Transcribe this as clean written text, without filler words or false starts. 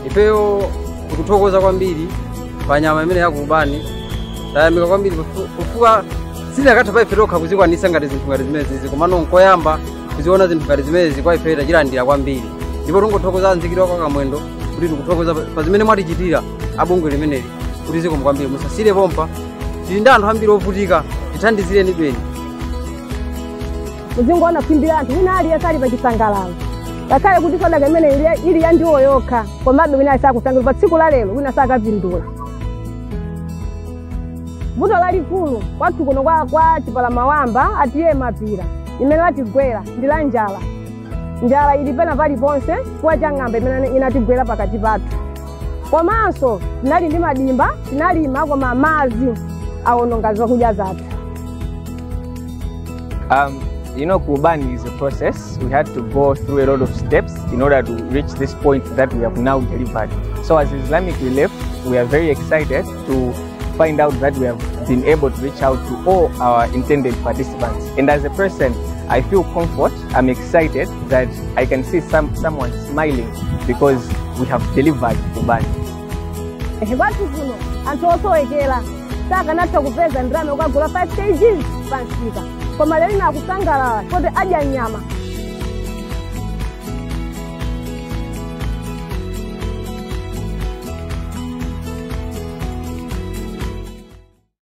Ifeyo tukuthokoza kwambiri panyama imene yakubani tayamika kwambiri kufuka sizakatha ife tokha kuzikwanisa ngati zinthu ngati zimenezi komano nkoyamba kuziona zinthu ngati zimenezi kwa ife tachilandira kwambiri ndipo tungothokoza anzikira kwa kamwendo kuti tikuthokoza pa zimene mwatichitira abungwe limeneli kuti zikomo kwambiri musasire pompa tili ndi anthu ambiri ovutika tithandizireni bweni muzingoona kuimbira anthu wina aliyesali pa chisangalalo ngakhale kuti sadaka imene ili ya ndiwo yokha komabe wina sakusangalala pa tsiku la lero wina sakapindula vuto lalikulu kwathu kuno kwa Chikula Mawamba atiye mapira imene latigwera ndi la njala. Njala ili pena paliponse kwa chang'amba imene inatigwera pakati pathu. Komanso tinali ndi madimba tinalima koma madzi awononga zakudya zathu. You know, Kurbani is a process. We had to go through a lot of steps in order to reach this point that we have now delivered. So as Islamic Relief, we are very excited to find out that we have been able to reach out to all our intended participants. And as a person, I feel comfort. I'm excited that I can see someone smiling because we have delivered Kurbani. Watu kuno antosowekera saka natha kupeza ndrama ukagula 5 kg pansika koma lero nakusangalala kuti adya nyama